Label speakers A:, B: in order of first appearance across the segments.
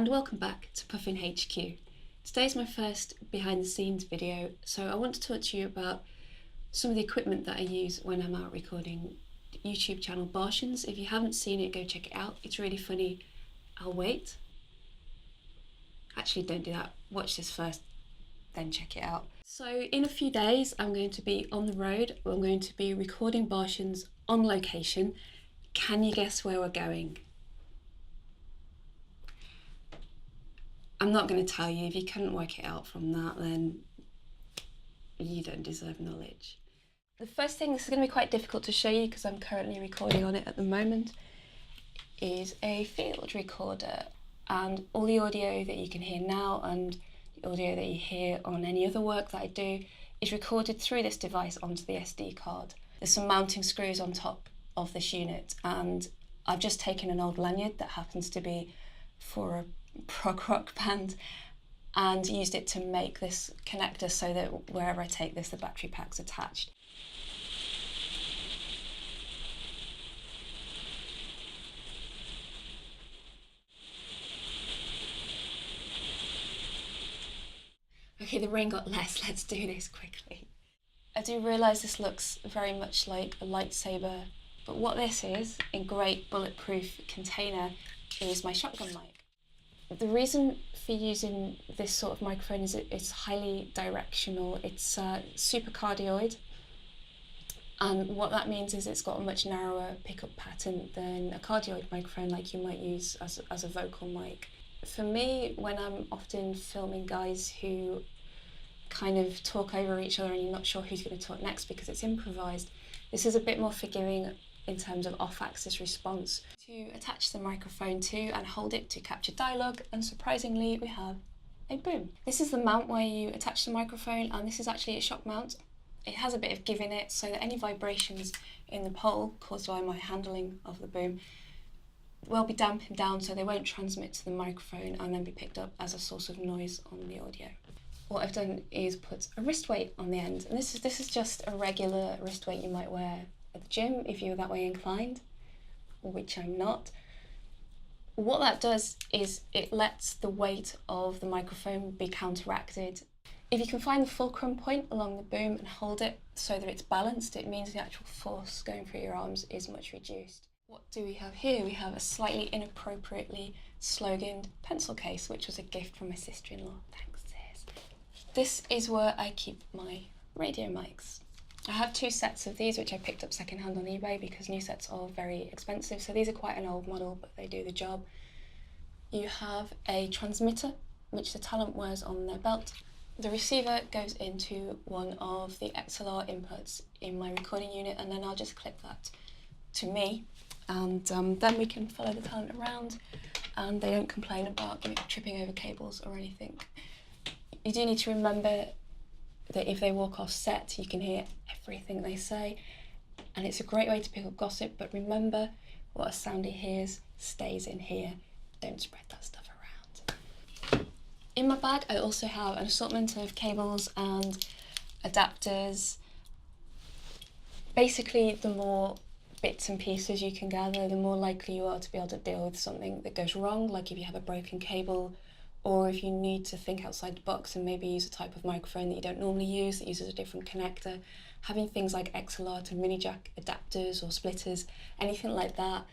A: and welcome back to Puffin HQ. Today's my first behind the scenes video, so I want to talk to you about some of the equipment that I use when I'm out recording. YouTube channel Barshens. If you haven't seen it, go check it out. It's really funny. I'll wait. Actually, don't do that. Watch this first, then check it out. So in a few days, I'm going to be on the road. I'm going to be recording Barshens on location. Can you guess where we're going? I'm not going to tell you. If you couldn't work it out from that, then you don't deserve knowledge. The first thing, this is going to be quite difficult to show you because I'm currently recording on it at the moment, is a field recorder, and all the audio that you can hear now and the audio that you hear on any other work that I do is recorded through this device onto the SD card. There's some mounting screws on top of this unit, and I've just taken an old lanyard that happens to be for a prog rock band and used it to make this connector so that wherever I take this, the battery pack's attached. Okay, the rain got less, let's do this quickly. I do realise this looks very much like a lightsaber, but what this is, in great bulletproof container, is my shotgun mic. The reason for using this sort of microphone is it's highly directional. It's super cardioid, and what that means is it's got a much narrower pickup pattern than a cardioid microphone like you might use as a vocal mic. For me, when I'm often filming guys who kind of talk over each other and you're not sure who's going to talk next because it's improvised, this is a bit more forgiving in terms of off-axis response. To attach the microphone to and hold it to capture dialogue, and surprisingly we have a boom. This is the mount where you attach the microphone, and this is actually a shock mount. It has a bit of give in it so that any vibrations in the pole caused by my handling of the boom will be dampened down so they won't transmit to the microphone and then be picked up as a source of noise on the audio. What I've done is put a wrist weight on the end, and this is just a regular wrist weight you might wear at the gym if you're that way inclined, which I'm not. What that does is it lets the weight of the microphone be counteracted. If you can find the fulcrum point along the boom and hold it so that it's balanced, it means the actual force going through your arms is much reduced. What do we have here? We have a slightly inappropriately sloganed pencil case, which was a gift from my sister-in-law. Thanks, sis. This is where I keep my radio mics. I have two sets of these, which I picked up secondhand on eBay because new sets are very expensive. So these are quite an old model, but they do the job. You have a transmitter, which the talent wears on their belt. The receiver goes into one of the XLR inputs in my recording unit, and then I'll just clip that to me. And then we can follow the talent around and they don't complain about tripping over cables or anything. You do need to remember that if they walk off set, you can hear everything they say, and it's a great way to pick up gossip, but remember, what a sounder hears stays in here. Don't spread that stuff around. In my bag, I also have an assortment of cables and adapters. Basically, the more bits and pieces you can gather, the more likely you are to be able to deal with something that goes wrong, like if you have a broken cable, or if you need to think outside the box and maybe use a type of microphone that you don't normally use that uses a different connector. Having things like XLR to mini jack adapters or splitters, anything like that,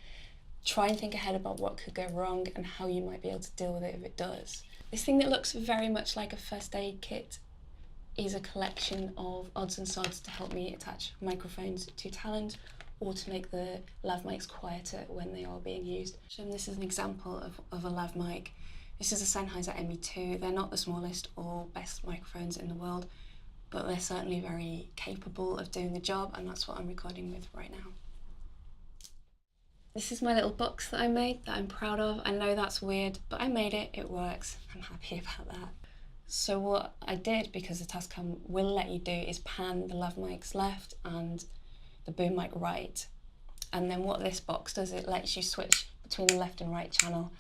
A: try and think ahead about what could go wrong and how you might be able to deal with it if it does. This thing that looks very much like a first aid kit is a collection of odds and sods to help me attach microphones to talent, or to make the Lav Mics quieter when they are being used. So this is an example of a Lav Mic. This is a Sennheiser ME2. They're not the smallest or best microphones in the world, but they're certainly very capable of doing the job, and that's what I'm recording with right now. This is my little box that I made that I'm proud of. I know that's weird, but I made it, it works. I'm happy about that. So what I did, because the Tascam will let you do, is pan the Lav Mics left and the boom mic right, and then what this box does, it lets you switch between the left and right channel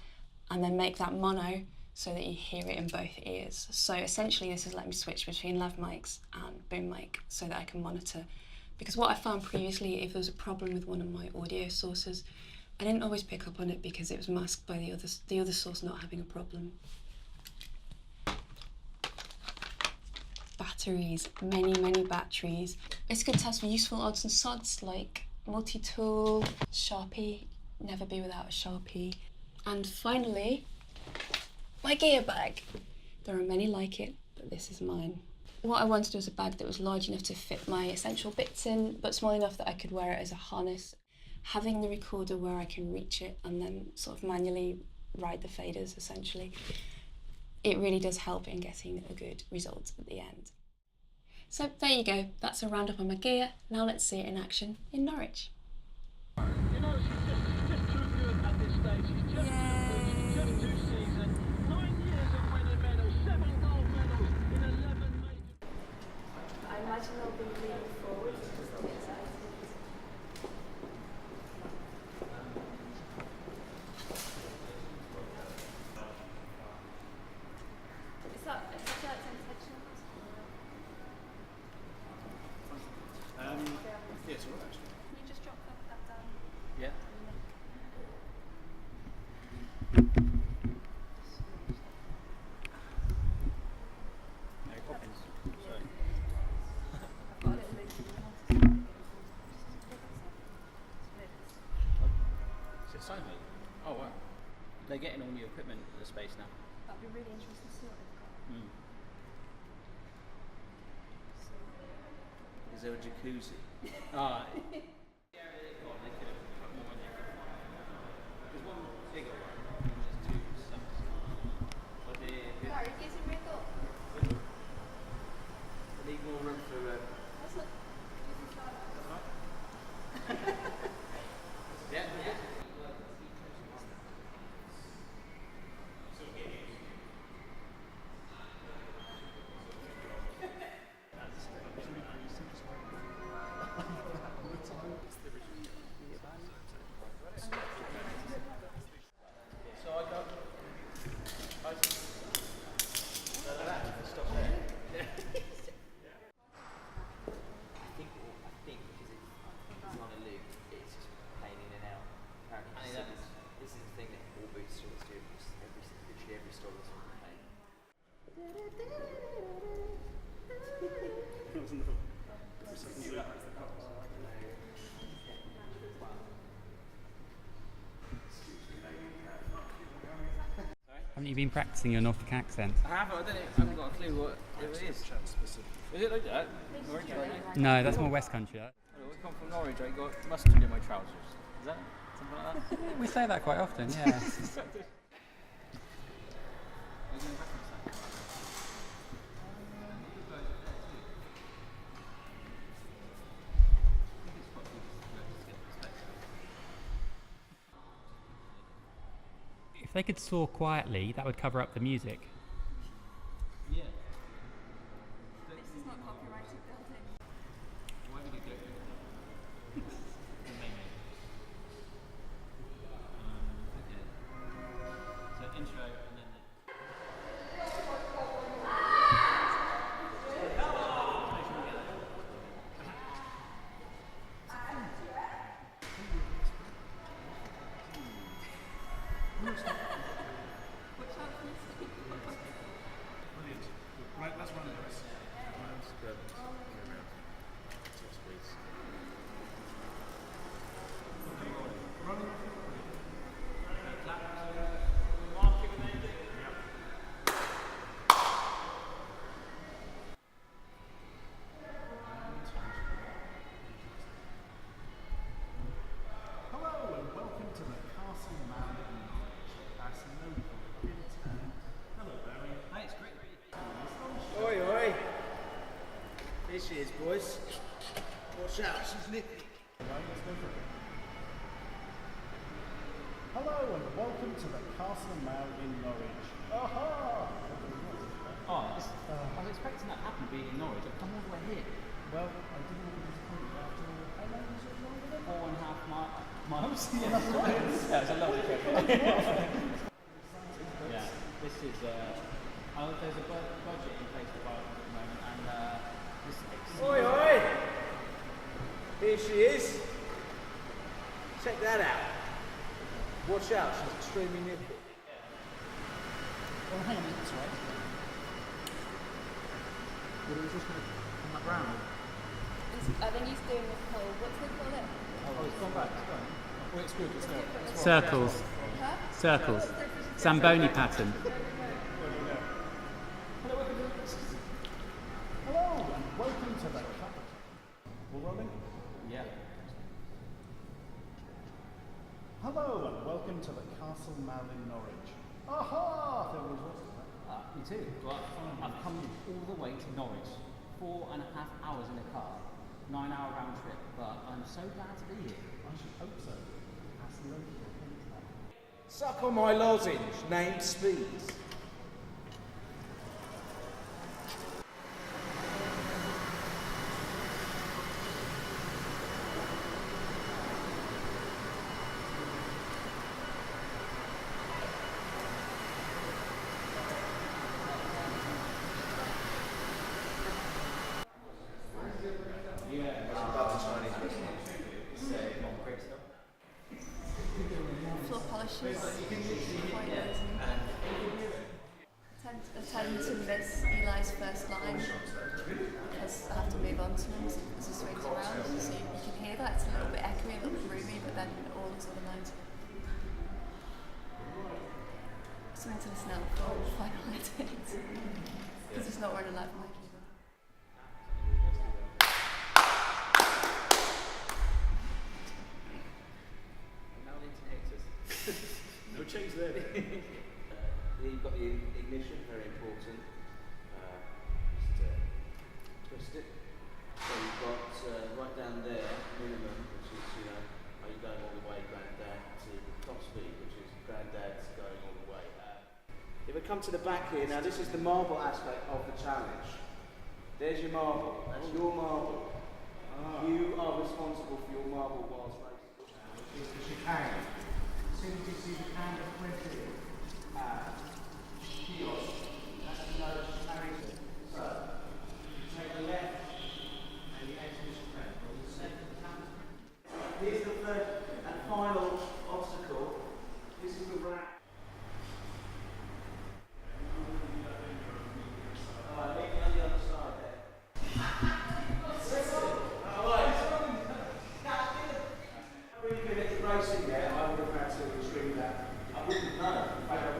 A: and then make that mono so that you hear it in both ears. So essentially this has let me switch between Lav Mics and boom mic so that I can monitor, because what I found previously, if there was a problem with one of my audio sources, I didn't always pick up on it because it was masked by the other sauce not having a problem. Batteries, many batteries. It's good to have some useful odds and sods like multi-tool, Sharpie, never be without a Sharpie. And finally, my gear bag. There are many like it, but this is mine. What I wanted was a bag that was large enough to fit my essential bits in, but small enough that I could wear it as a harness. Having the recorder where I can reach it and then sort of manually ride the faders, essentially, it really does help in getting a good result at the end. So there you go, that's a roundup on my gear. Now let's see it in action in Norwich.
B: You know, she's just too good at this stage. She's just too seasoned. 9 years of winning medals, 7 gold medals in 11 major.
A: I imagine they'll be leaning forward, just a bit excited. Is that intentional?
C: Yeah, it's all right, actually.
A: Can you just drop that down?
C: Yeah. Mary Poppins. Sorry.
A: I've got a little link.
C: Is it Simon? Oh, wow. They're getting all new equipment at the space now.
A: That'd be really interesting to see what they've got.
C: Mm. Is there a jacuzzi? Ah. There's one bigger one, and there's two subs. But
A: Gary, get some ring up.
C: I need more room for.
A: That's not.
C: Yeah. So I got. Stop there.
D: I think because it's not a loop, it's just playing in and out. Apparently, this is the thing that all boot stores do. Literally every store that's on the plane.
E: Haven't you been practicing your Norfolk accent?
C: I haven't got a clue what it is. Is it like that? Norwich, right?
E: No, that's more West Country. That.
C: We come from Norwich, I got mustard in my trousers. Is that something like that?
E: We say that quite often, yeah. If they could saw quietly, that would cover up the music.
C: Yeah.
A: This is not copyrighted building.
C: Why would you do it? Okay. So intro and then.
B: Brilliant. Right, let's run this. Running. Hello and welcome to the Castle Man in Norwich. That's local intern. Hello, Barry.
C: Hey, it's great.
F: Oi, oi. Here she is, boys. Watch out, she's nippy.
B: Let's go for it. Hello and welcome to the Castle Man in Norwich. Aha!
C: Oh, I was expecting that to happen being in Norwich. I've come all the way here.
B: Well, I didn't want to disappoint you after how long was it longer than
C: 4.5 miles. Yeah, it's a lovely trip. Yeah, this is. There's a budget in place for bikes at the moment, and this exceeds.
F: Oi, oi. Here she is. Check that out. Watch out, she's extremely nippy.
C: Well, hang on a minute, that's right. What was this going to come back round?
A: I think he's doing the pole. What's they call it?
C: Oh, it's gone back, it's gone. Oh, it's good, it's not.
E: Circles.
A: Huh?
E: Circles. Zamboni pattern.
B: Hello and welcome to the We're rolling?
C: Yeah.
B: Hello and welcome to the Castle Mall in Norwich. Aha! There was
C: Me too. Well, I've come all the way to Norwich. 4.5 hours in a car. 9-hour round trip. But I'm so glad to be here.
B: I should hope so. That's the only thing.
F: Suck on my lozenge, named Speed.
A: Floor polish is quite easy. I tend to miss Eli's first line because I have to move on to him as he swings around. So you can hear that. It's a little bit echoey, a little bit roomy, but then all his other lines are something to listen out for final edits because he's not wearing a Lav Mic either.
F: No change there.
D: You've got the ignition, very important. Twist it. So you've got right down there, minimum, which is, are you going all the way, granddad, to top speed, which is granddad's going all the way. If we come to the back here, now this is the marble aspect of the challenge. There's your marble, that's your marble. You are responsible for your marble whilst racing.
B: Which is the chicane. As soon as you see the can of printed, kiosk, that's the nose chicane. So, you take the left and you enter the chicane. Or the centre of the can.
F: Here's the third and final obstacle. This is the rack. Meet me on the other side there. Really good at racing there, I would have had to retrieve that. I wouldn't know. I would have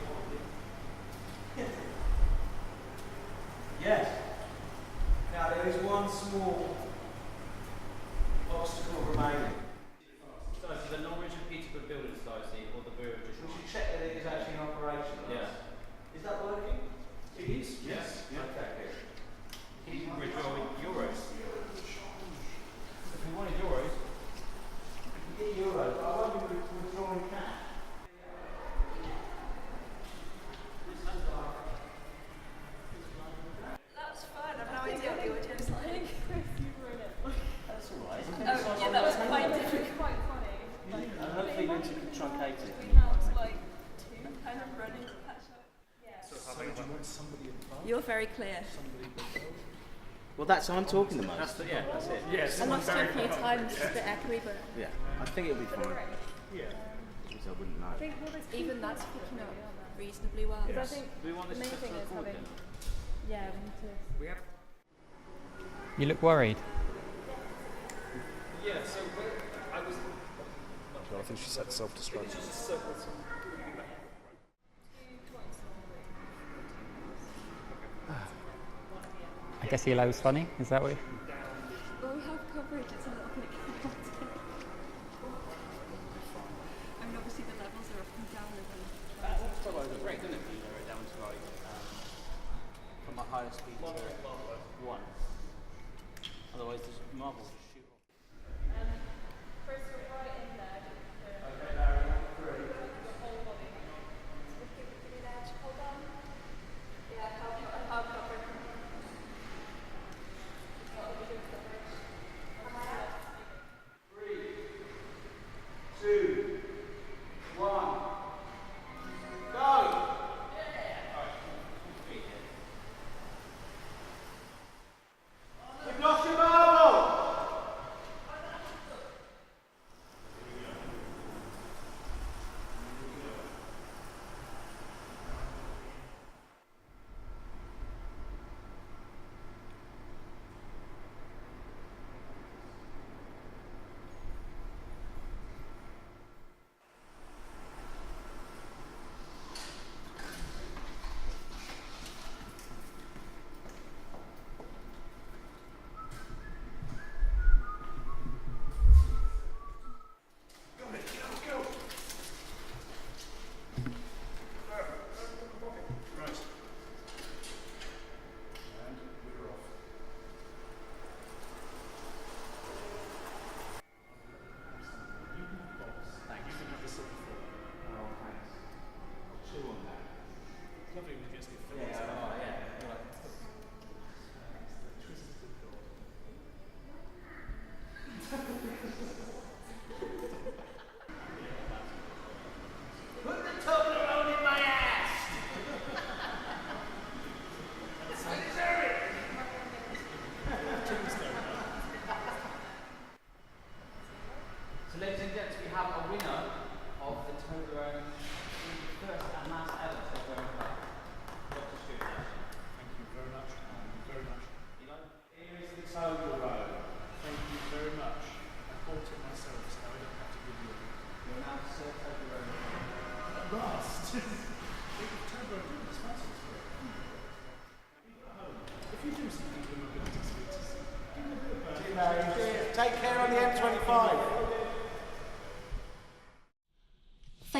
F: forfeit. Yes. Now there is one small obstacle remaining.
C: So, for the Norwich and Peterborough Building Society or the Bureau of
F: We should check that it is actually in operation.
C: Yeah.
F: Is that working?
C: It is? Yes. Yeah.
F: Okay, good.
C: He's withdrawing euros. If we wanted euros,
F: Get euros, but I won't be withdrawing cash.
A: That's fine. I've no idea what the audio's like.
F: That's alright.
A: Oh, yeah, that was quite difficult.
G: Quite funny. Like,
F: And hopefully you can truncate it.
G: we have like two kind of running to catch up. Yeah.
B: So do you want somebody above?
A: You're very clear.
B: Somebody below?
F: Well, that's I'm talking the most.
C: that's it.
A: I lost you a few times. It's a bit echoey, but
F: Yeah, I think it'll be fine.
B: Yeah.
F: Because I wouldn't know.
G: I think well, there's
A: even that's picking up reasonably well.
G: I think
C: Do we want
G: the
C: this
G: main
C: to
G: thing is
C: record
G: having.
C: then?
G: Yeah, we need to.
E: You look worried.
B: Yeah, so I was. I think she said self-destruct.
E: I guess Eli was funny. Is that what?
A: Well, we have coverage. It's a little bit chaotic. I mean, obviously the levels are up and down.
C: It's great, isn't it? You know, down to like from a higher speed to 1. Otherwise, there's marble just shoot off.
G: First, we're right in there.
F: Okay, Larry, number 3.
G: The whole body.
A: Hold on. Yeah, I'll cover it.
F: You've lost your marble!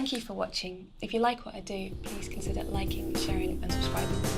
A: Thank you for watching. If you like what I do, please consider liking, sharing and subscribing.